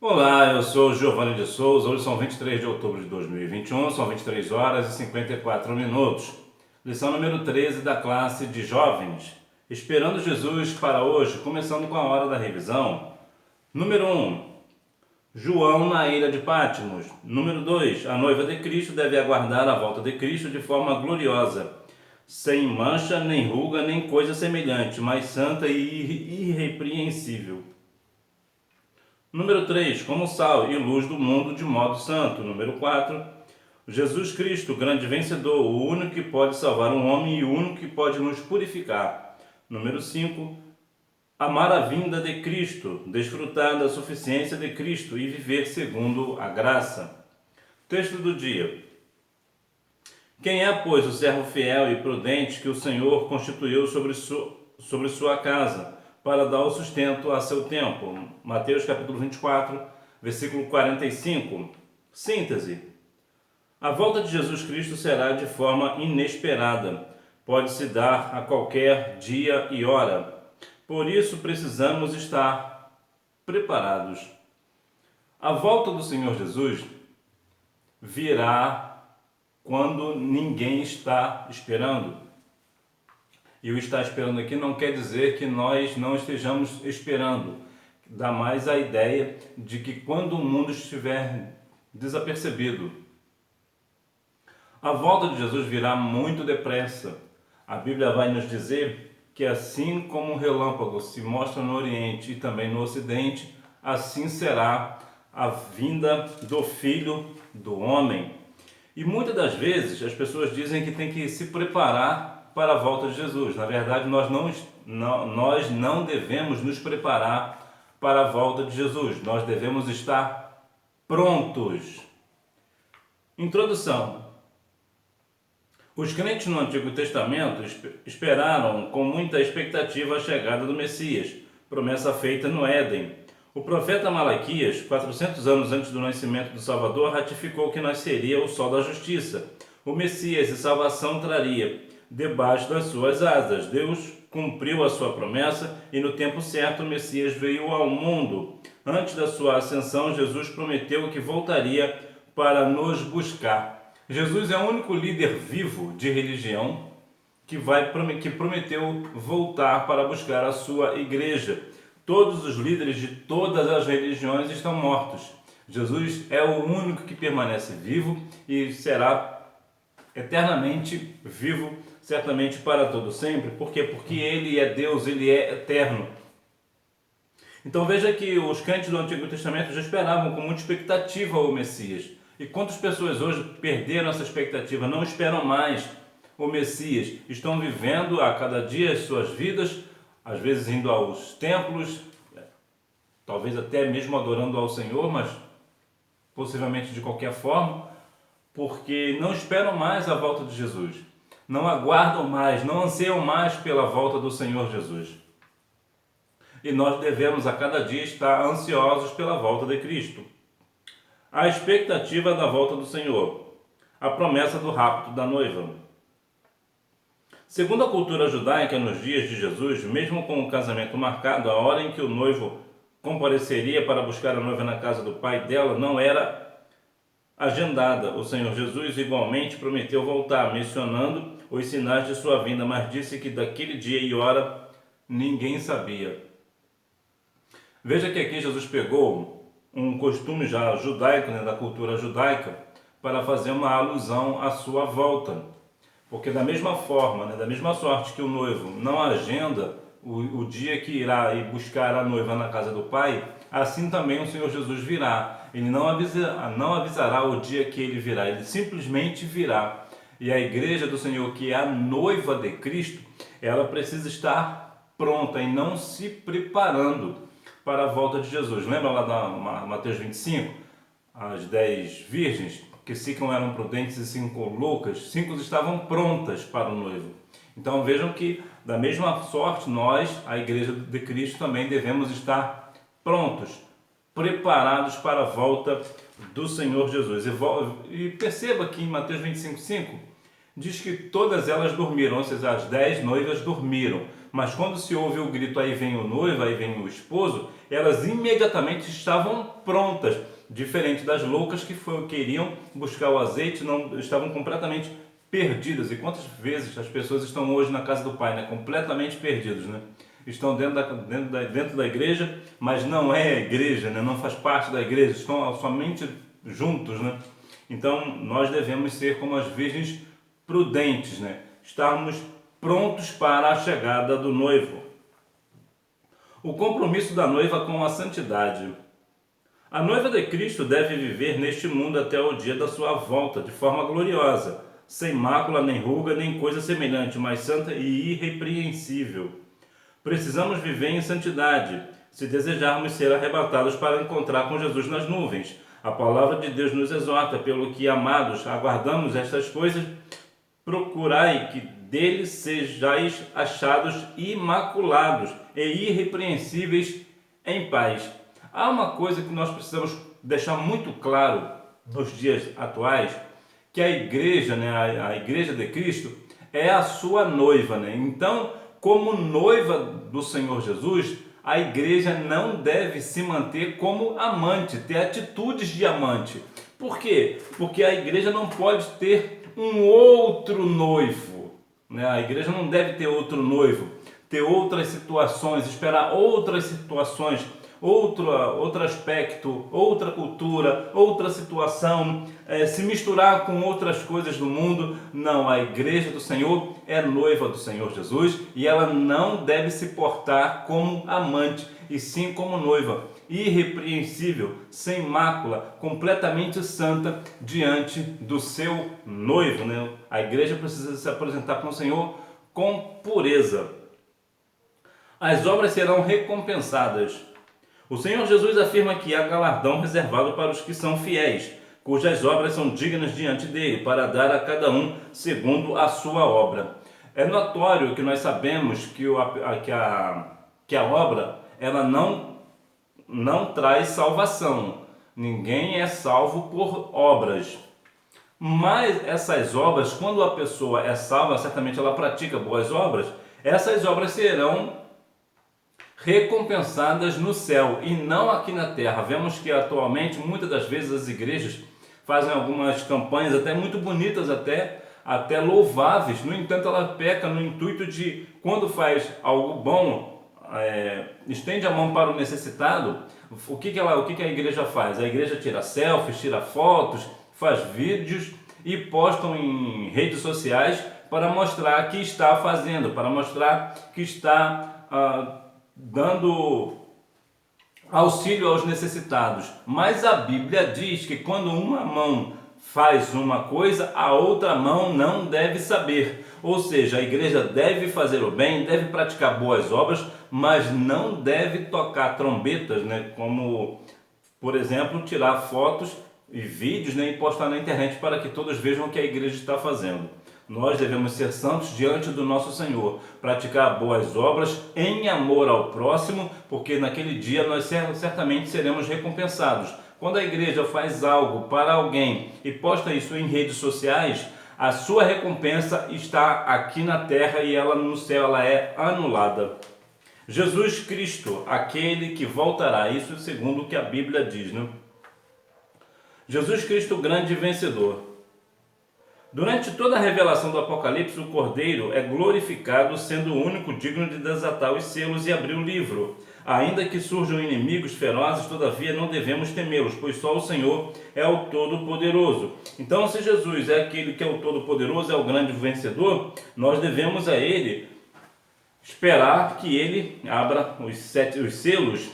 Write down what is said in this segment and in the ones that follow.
Olá, eu sou Giovanni de Souza. Hoje são 23 de outubro de 2021, são 23 horas e 54 minutos. Lição número 13 da classe de jovens. Esperando Jesus para hoje, começando com a hora da revisão. Número 1. João na ilha de Patmos. Número 2. A noiva de Cristo deve aguardar a volta de Cristo de forma gloriosa, sem mancha, nem ruga, nem coisa semelhante, mas santa e irrepreensível. Número 3, como sal e luz do mundo de modo santo. Número 4, Jesus Cristo, grande vencedor, o único que pode salvar um homem e o único que pode nos purificar. Número 5, amar a vinda de Cristo, desfrutar da suficiência de Cristo e viver segundo a graça. Texto do dia. Quem é, pois, o servo fiel e prudente que o Senhor constituiu sobre sua casa, para dar o sustento a seu tempo? Mateus capítulo 24, versículo 45. Síntese. A volta de Jesus Cristo será de forma inesperada. Pode se dar a qualquer dia e hora. Por isso precisamos estar preparados. A volta do Senhor Jesus virá quando ninguém está esperando. E o estar esperando aqui não quer dizer que nós não estejamos esperando. Dá mais a ideia de que quando o mundo estiver desapercebido, a volta de Jesus virá muito depressa. A Bíblia vai nos dizer que assim como um relâmpago se mostra no Oriente e também no Ocidente, assim será a vinda do Filho do Homem. E muitas das vezes as pessoas dizem que tem que se preparar para a volta de Jesus. Na verdade, nós não devemos nos preparar para a volta de Jesus. Nós devemos estar prontos. Introdução. Os crentes no Antigo Testamento esperaram com muita expectativa a chegada do Messias, promessa feita no Éden. O profeta Malaquias, 400 anos antes do nascimento do Salvador, ratificou que nasceria o sol da justiça. O Messias e salvação traria debaixo das suas asas. Deus cumpriu a sua promessa e no tempo certo o Messias veio ao mundo. Antes da sua ascensão, Jesus prometeu que voltaria para nos buscar. Jesus é o único líder vivo de religião que prometeu voltar para buscar a sua igreja. Todos os líderes de todas as religiões estão mortos. Jesus é o único que permanece vivo e será eternamente vivo, certamente para todo sempre. Por quê? Porque Ele é Deus, Ele é eterno. Então veja que os crentes do Antigo Testamento já esperavam com muita expectativa o Messias. E quantas pessoas hoje perderam essa expectativa, não esperam mais o Messias, estão vivendo a cada dia as suas vidas, às vezes indo aos templos, talvez até mesmo adorando ao Senhor, mas possivelmente de qualquer forma, porque não esperam mais a volta de Jesus, não aguardam mais, não anseiam mais pela volta do Senhor Jesus. E nós devemos a cada dia estar ansiosos pela volta de Cristo. A expectativa da volta do Senhor, a promessa do rapto da noiva. Segundo a cultura judaica, nos dias de Jesus, mesmo com o casamento marcado, a hora em que o noivo compareceria para buscar a noiva na casa do pai dela não era agendada. O Senhor Jesus igualmente prometeu voltar, mencionando os sinais de sua vinda, mas disse que daquele dia e hora ninguém sabia. Veja que aqui Jesus pegou um costume já judaico, da cultura judaica, para fazer uma alusão à sua volta. Porque da mesma forma, da mesma sorte que o noivo não agenda o dia que irá ir buscar a noiva na casa do pai, assim também o Senhor Jesus virá. Ele não avisará o dia que ele virá, ele simplesmente virá. E a igreja do Senhor, que é a noiva de Cristo, ela precisa estar pronta e não se preparando para a volta de Jesus. Lembra lá da Mateus 25? As 10 virgens, que 5 eram prudentes e 5 loucas, 5 estavam prontas para o noivo. Então vejam que, da mesma sorte, nós, a igreja de Cristo, também devemos estar prontos, preparados para a volta do Senhor Jesus. E perceba que em Mateus 25:5 diz que todas elas dormiram, ou seja, as 10 noivas dormiram. Mas quando se ouve o grito, aí vem o noivo, aí vem o esposo, elas imediatamente estavam prontas, diferente das loucas que queriam buscar o azeite, não estavam completamente perdidas. E quantas vezes as pessoas estão hoje na casa do Pai, né? Completamente perdidos, né? Estão dentro da igreja, mas não é a igreja, né? Não faz parte da igreja, estão somente juntos, né? Então nós devemos ser como as virgens prudentes, né? Estarmos prontos para a chegada do noivo. O compromisso da noiva com a santidade. A noiva de Cristo deve viver neste mundo até o dia da sua volta, de forma gloriosa, sem mácula, nem ruga, nem coisa semelhante, mas santa e irrepreensível. Precisamos viver em santidade, se desejarmos ser arrebatados para encontrar com Jesus nas nuvens. A palavra de Deus nos exorta, pelo que, amados, aguardamos estas coisas, procurai que dele sejais achados imaculados e irrepreensíveis em paz. Há uma coisa que nós precisamos deixar muito claro nos dias atuais, que a igreja, né, a igreja de Cristo, é a sua noiva, né? Então, como noiva do Senhor Jesus, a igreja não deve se manter como amante, ter atitudes de amante. Por quê? Porque a igreja não pode ter um outro noivo, né? A igreja não deve ter outro noivo, ter outras situações, esperar outras situações, outro aspecto, outra cultura, outra situação, se misturar com outras coisas do mundo. Não, a igreja do Senhor é noiva do Senhor Jesus e ela não deve se portar como amante, e sim como noiva, irrepreensível, sem mácula, completamente santa diante do seu noivo, né? A igreja precisa se apresentar com o Senhor com pureza. As obras serão recompensadas. O Senhor Jesus afirma que há galardão reservado para os que são fiéis, cujas obras são dignas diante dele, para dar a cada um segundo a sua obra. É notório que nós sabemos que a obra ela não traz salvação. Ninguém é salvo por obras. Mas essas obras, quando a pessoa é salva, certamente ela pratica boas obras, essas obras serão recompensadas no céu e não aqui na terra. Vemos que atualmente, muitas das vezes, as igrejas fazem algumas campanhas até muito bonitas, até louváveis. No entanto, ela peca no intuito de, quando faz algo bom, estende a mão para o necessitado. O que a igreja faz? A igreja tira selfies, tira fotos, faz vídeos e postam em redes sociais para mostrar que está fazendo, para mostrar que está dando auxílio aos necessitados. Mas a Bíblia diz que quando uma mão faz uma coisa, a outra mão não deve saber. Ou seja, a igreja deve fazer o bem, deve praticar boas obras, mas não deve tocar trombetas, né? Como, por exemplo, tirar fotos e vídeos, né? E postar na internet para que todos vejam o que a igreja está fazendo. Nós devemos ser santos diante do nosso Senhor, praticar boas obras em amor ao próximo, porque naquele dia nós certamente seremos recompensados. Quando a igreja faz algo para alguém e posta isso em redes sociais, a sua recompensa está aqui na terra e ela no céu ela é anulada. Jesus Cristo, aquele que voltará, isso segundo o que a Bíblia diz, né? Jesus Cristo, grande vencedor. Durante toda a revelação do Apocalipse, o Cordeiro é glorificado, sendo o único digno de desatar os selos e abrir o livro. Ainda que surjam inimigos ferozes, todavia não devemos temê-los, pois só o Senhor é o Todo-Poderoso. Então, se Jesus é aquele que é o Todo-Poderoso, é o grande vencedor, nós devemos a Ele esperar que Ele abra os selos.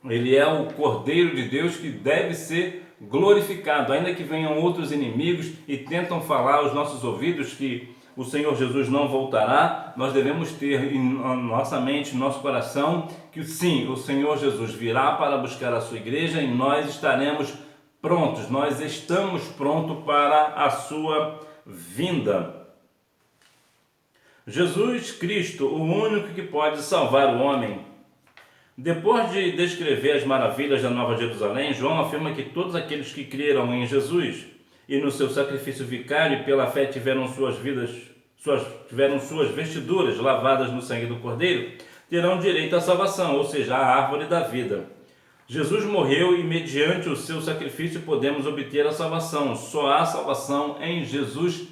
Ele é o Cordeiro de Deus que deve ser glorificado, ainda que venham outros inimigos e tentam falar aos nossos ouvidos que o Senhor Jesus não voltará. Nós devemos ter em nossa mente, em nosso coração, que sim, o Senhor Jesus virá para buscar a sua igreja e nós estaremos prontos, nós estamos prontos para a sua vinda. Jesus Cristo, o único que pode salvar o homem. Depois de descrever as maravilhas da Nova Jerusalém, João afirma que todos aqueles que creram em Jesus e no seu sacrifício vicário, pela fé tiveram suas vestiduras lavadas no sangue do Cordeiro, terão direito à salvação, ou seja, à árvore da vida. Jesus morreu e mediante o seu sacrifício podemos obter a salvação. Só há salvação em Jesus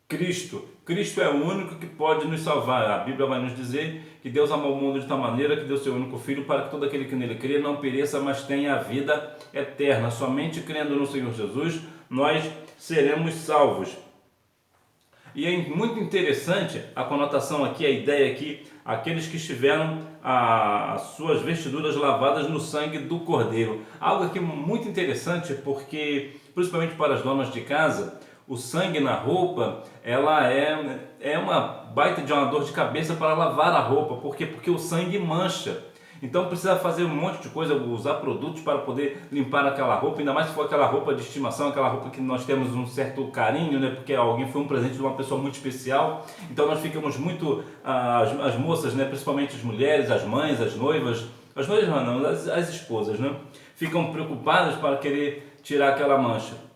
Cristo. Cristo é o único que pode nos salvar. A Bíblia vai nos dizer que Deus amou o mundo de tal maneira que deu seu único Filho para que todo aquele que nele crê não pereça, mas tenha a vida eterna. Somente crendo no Senhor Jesus nós seremos salvos. E é muito interessante a conotação aqui, a ideia aqui, aqueles que estiveram as suas vestiduras lavadas no sangue do Cordeiro. Algo aqui muito interessante, porque, principalmente para as donas de casa, o sangue na roupa, ela é uma baita de uma dor de cabeça para lavar a roupa. Por quê? Porque o sangue mancha. Então precisa fazer um monte de coisa, usar produtos para poder limpar aquela roupa, ainda mais se for aquela roupa de estimação, aquela roupa que nós temos um certo carinho, né? Porque alguém foi um presente de uma pessoa muito especial. Então nós ficamos muito, as moças, né? Principalmente as mulheres, as mães, as noivas não, as esposas, né? Ficam preocupadas para querer tirar aquela mancha.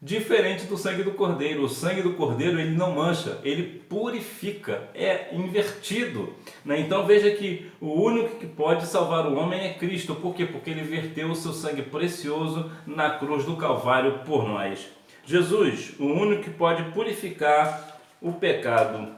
Diferente do sangue do Cordeiro. O sangue do Cordeiro ele não mancha, ele purifica, é invertido, né? Então veja que o único que pode salvar o homem é Cristo. Por quê? Porque ele verteu o seu sangue precioso na cruz do Calvário por nós. Jesus, o único que pode purificar o pecado.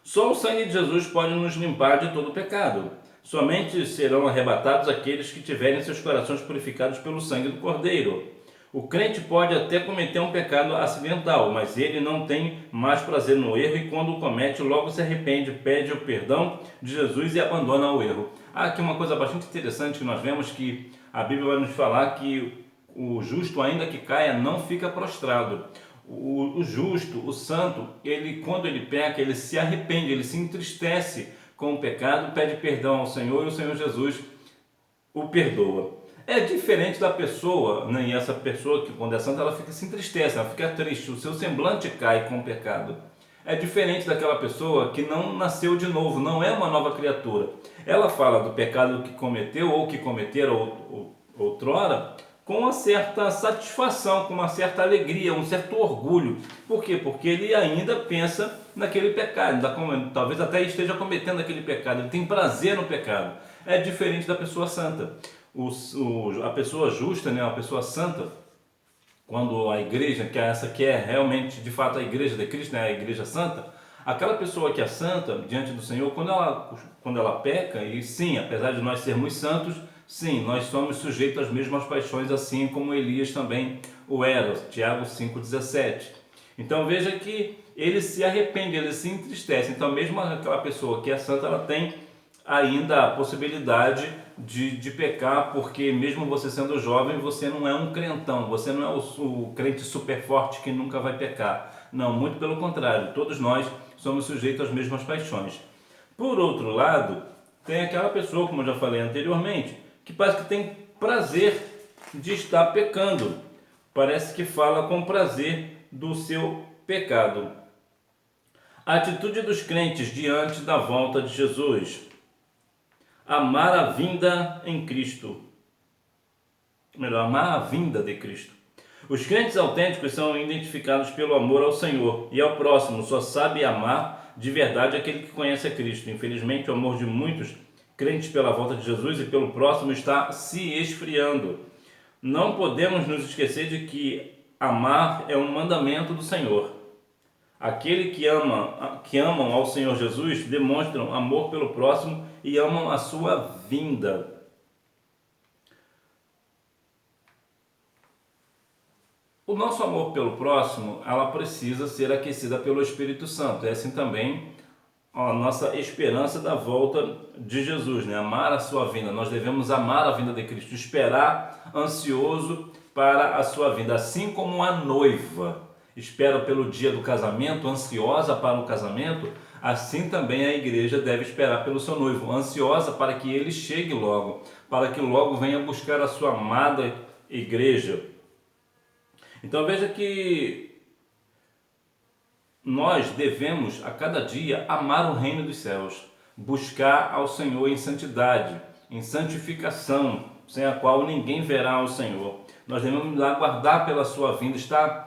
Só o sangue de Jesus pode nos limpar de todo o pecado. Somente serão arrebatados aqueles que tiverem seus corações purificados pelo sangue do Cordeiro. O crente pode até cometer um pecado acidental, mas ele não tem mais prazer no erro e quando o comete, logo se arrepende, pede o perdão de Jesus e abandona o erro. Aqui uma coisa bastante interessante que nós vemos que a Bíblia vai nos falar que o justo, ainda que caia, não fica prostrado. O justo, o santo, ele quando ele peca, ele se arrepende, ele se entristece com o pecado, pede perdão ao Senhor e o Senhor Jesus o perdoa. É diferente da pessoa, né? E essa pessoa que quando é santa, ela se entristece, ela fica triste, o seu semblante cai com o pecado. É diferente daquela pessoa que não nasceu de novo, não é uma nova criatura. Ela fala do pecado que cometeu ou que cometeram outrora com uma certa satisfação, com uma certa alegria, um certo orgulho. Por quê? Porque ele ainda pensa naquele pecado, talvez até esteja cometendo aquele pecado, ele tem prazer no pecado. É diferente da pessoa santa. A pessoa justa, né, a pessoa santa, quando a igreja, que é essa que é realmente de fato a igreja de Cristo, né, a igreja santa, aquela pessoa que é santa diante do Senhor, quando ela peca, e sim, apesar de nós sermos santos, sim, nós somos sujeitos às mesmas paixões, assim como Elias também o era, Tiago 5,17. Então veja que ele se arrepende, ele se entristece. Então mesmo aquela pessoa que é santa, ela tem ainda a possibilidade de pecar, porque mesmo você sendo jovem, você não é um crentão, você não é o crente super forte que nunca vai pecar. Não, muito pelo contrário, todos nós somos sujeitos às mesmas paixões. Por outro lado, tem aquela pessoa, como eu já falei anteriormente, que parece que tem prazer de estar pecando. Parece que fala com prazer do seu pecado. A atitude dos crentes diante da volta de Jesus. Amar a vinda em Cristo. Melhor, amar a vinda de Cristo. Os crentes autênticos são identificados pelo amor ao Senhor e ao próximo. Só sabe amar de verdade aquele que conhece a Cristo. Infelizmente, o amor de muitos crentes pela volta de Jesus e pelo próximo está se esfriando. Não podemos nos esquecer de que amar é um mandamento do Senhor. Aqueles que amam ao Senhor Jesus demonstram amor pelo próximo e amam a sua vinda. O nosso amor pelo próximo, ela precisa ser aquecida pelo Espírito Santo. É assim também a nossa esperança da volta de Jesus, né? Amar a sua vinda. Nós devemos amar a vinda de Cristo, esperar ansioso para a sua vinda, assim como a noiva espera pelo dia do casamento, ansiosa para o casamento, assim também a igreja deve esperar pelo seu noivo, ansiosa para que ele chegue logo, para que logo venha buscar a sua amada igreja. Então veja que nós devemos a cada dia amar o reino dos céus, buscar ao Senhor em santidade, em santificação, sem a qual ninguém verá o Senhor. Nós devemos aguardar pela sua vinda, estar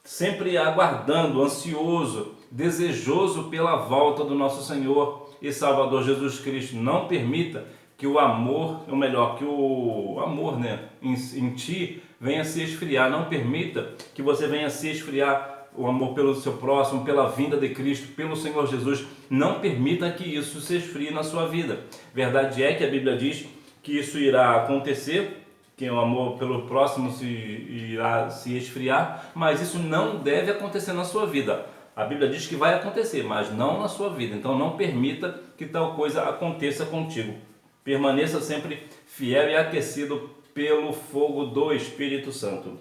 sempre aguardando, ansioso, desejoso pela volta do nosso Senhor e Salvador Jesus Cristo não permita que o amor, ou melhor, que o amor, né, em ti venha se esfriar. Não permita que você venha se esfriar o amor pelo seu próximo, pela vinda de Cristo, pelo Senhor Jesus. Não permita que isso se esfrie na sua vida. Verdade é que a Bíblia diz que isso irá acontecer, que o amor pelo próximo irá se esfriar, mas isso não deve acontecer na sua vida. A Bíblia diz que vai acontecer, mas não na sua vida. Então não permita que tal coisa aconteça contigo. Permaneça sempre fiel e aquecido pelo fogo do Espírito Santo.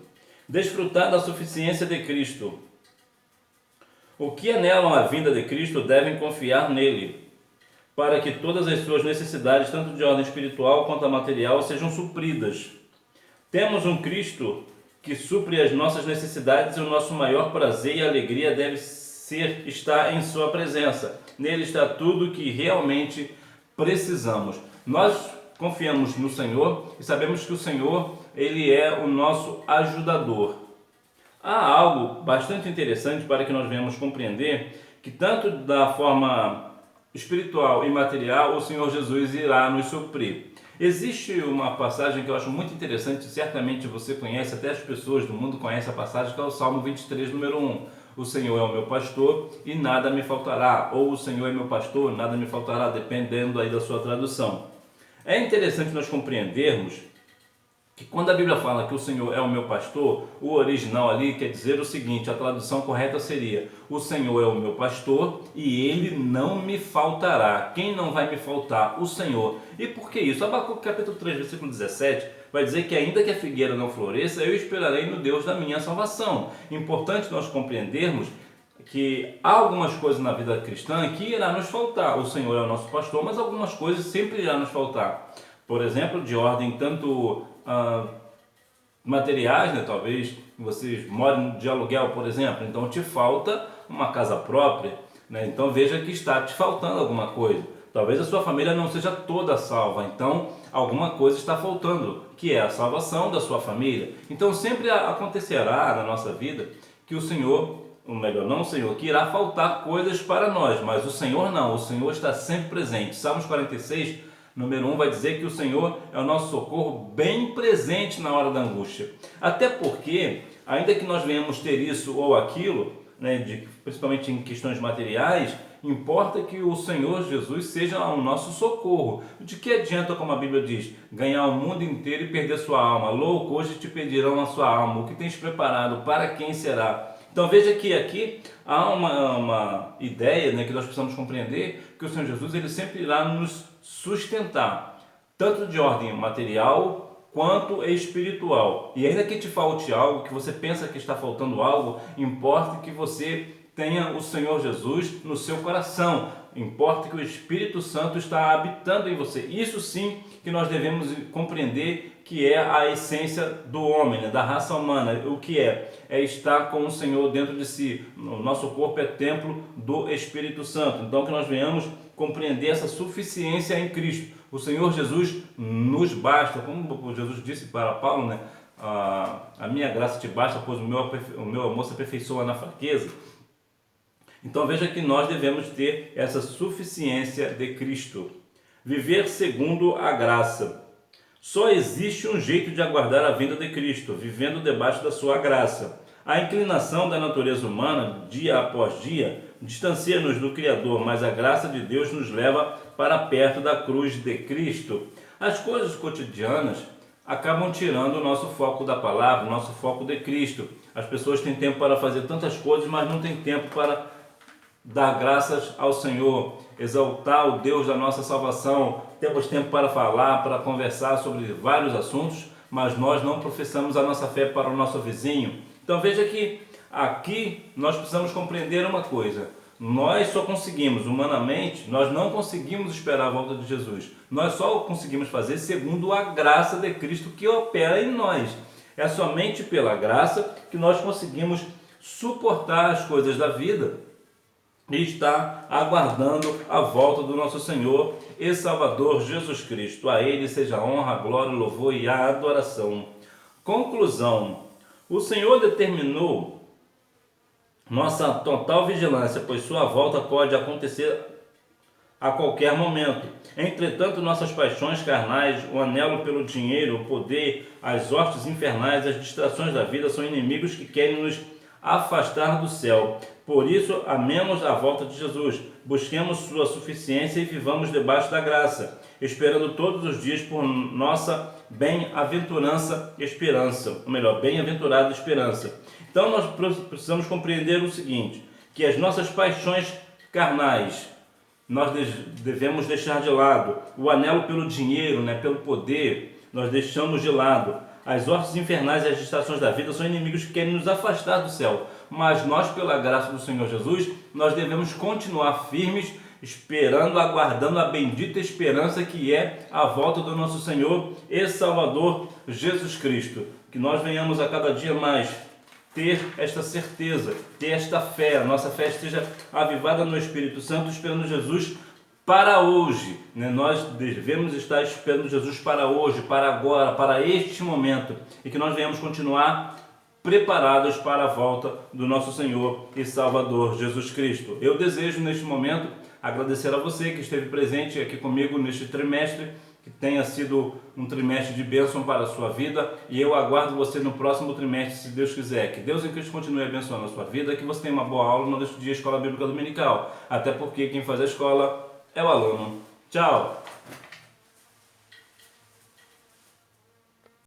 Desfrutar da suficiência de Cristo. O que anelam a vinda de Cristo devem confiar nele, para que todas as suas necessidades, tanto de ordem espiritual quanto a material, sejam supridas. Temos um Cristo que supre as nossas necessidades e o nosso maior prazer e alegria deve estar em sua presença. Nele está tudo o que realmente precisamos. Nós confiamos no Senhor e sabemos que o Senhor, Ele é o nosso ajudador. Há algo bastante interessante para que nós venhamos compreender que tanto da forma espiritual e material o Senhor Jesus irá nos suprir. Existe uma passagem que eu acho muito interessante, certamente você conhece, até as pessoas do mundo conhecem a passagem, que é o Salmo 23, número 1. O Senhor é o meu pastor e nada me faltará, ou o Senhor é meu pastor, nada me faltará, dependendo aí da sua tradução. É interessante nós compreendermos que quando a Bíblia fala que o Senhor é o meu pastor, o original ali quer dizer o seguinte, a tradução correta seria: o Senhor é o meu pastor e ele não me faltará. Quem não vai me faltar? O Senhor. E por que isso? Abacuque capítulo 3, versículo 17, vai dizer que ainda que a figueira não floresça, eu esperarei no Deus da minha salvação. Importante nós compreendermos que há algumas coisas na vida cristã que irá nos faltar. O Senhor é o nosso pastor, mas algumas coisas sempre irá nos faltar. Por exemplo, de ordem tanto materiais, né? Talvez vocês morem de aluguel, por exemplo, então te falta uma casa própria, né? Então veja que está te faltando alguma coisa. Talvez a sua família não seja toda salva, então alguma coisa está faltando, que é a salvação da sua família. Então sempre acontecerá na nossa vida que o Senhor, ou melhor, não o Senhor, que irá faltar coisas para nós, mas o Senhor não, o Senhor está sempre presente. Salmos 46, número 1 vai dizer que o Senhor é o nosso socorro bem presente na hora da angústia. Até porque, ainda que nós venhamos ter isso ou aquilo, né, principalmente em questões materiais, importa que o Senhor Jesus seja o nosso socorro. De que adianta, como a Bíblia diz, ganhar o mundo inteiro e perder sua alma? Louco, hoje te pedirão a sua alma. O que tens preparado? Para quem será? Então veja que aqui há uma ideia, né, que nós precisamos compreender, que o Senhor Jesus ele sempre irá nos sustentar, tanto de ordem material quanto espiritual. E ainda que te falte algo, que você pensa que está faltando algo, importa que você tenha o Senhor Jesus no seu coração. Importa que o Espírito Santo está habitando em você. Isso sim que nós devemos compreender que é a essência do homem, né, da raça humana. O que é? É estar com o Senhor dentro de si. O nosso corpo é templo do Espírito Santo. Então que nós venhamos compreender essa suficiência em Cristo. O Senhor Jesus nos basta. Como Jesus disse para Paulo, né? A minha graça te basta, pois o meu amor se aperfeiçoa na fraqueza. Então veja que nós devemos ter essa suficiência de Cristo. Viver segundo a graça. Só existe um jeito de aguardar a vinda de Cristo, vivendo debaixo da sua graça. A inclinação da natureza humana, dia após dia, distancia-nos do Criador, mas a graça de Deus nos leva para perto da cruz de Cristo. As coisas cotidianas acabam tirando o nosso foco da palavra, o nosso foco de Cristo. As pessoas têm tempo para fazer tantas coisas, mas não têm tempo para dar graças ao Senhor, exaltar o Deus da nossa salvação. Temos tempo para falar, para conversar sobre vários assuntos, mas nós não professamos a nossa fé para o nosso vizinho. Então veja que aqui nós precisamos compreender uma coisa: nós só conseguimos, humanamente, nós não conseguimos esperar a volta de Jesus. Nós só conseguimos fazer segundo a graça de Cristo que opera em nós. É somente pela graça que nós conseguimos suportar as coisas da vida e está aguardando a volta do nosso Senhor e Salvador Jesus Cristo. A Ele seja a honra, a glória, o louvor e a adoração. Conclusão: o Senhor determinou nossa total vigilância, pois sua volta pode acontecer a qualquer momento. Entretanto, nossas paixões carnais, o anelo pelo dinheiro, o poder, as hostes infernais, as distrações da vida são inimigos que querem nos afastar do céu. Por isso, amemos a volta de Jesus, busquemos sua suficiência e vivamos debaixo da graça, esperando todos os dias por nossa bem-aventurança esperança, ou melhor, bem-aventurada esperança. Então nós precisamos compreender o seguinte, que as nossas paixões carnais, nós devemos deixar de lado. O anelo pelo dinheiro, pelo poder, nós deixamos de lado. As hostes infernais e as distrações da vida são inimigos que querem nos afastar do céu. Mas nós, pela graça do Senhor Jesus, nós devemos continuar firmes, esperando, aguardando a bendita esperança que é a volta do nosso Senhor e Salvador Jesus Cristo. Que nós venhamos a cada dia mais ter esta certeza, ter esta fé, a nossa fé esteja avivada no Espírito Santo, esperando Jesus para hoje. Nós devemos estar esperando Jesus para hoje, para agora, para este momento, e que nós venhamos continuar preparados para a volta do nosso Senhor e Salvador Jesus Cristo. Eu desejo neste momento agradecer a você que esteve presente aqui comigo neste trimestre, que tenha sido um trimestre de bênção para a sua vida, e eu aguardo você no próximo trimestre, se Deus quiser. Que Deus em Cristo continue abençoando a sua vida, que você tenha uma boa aula, não deixe de ir à Escola Bíblica Dominical, até porque quem faz a escola é o aluno. Tchau!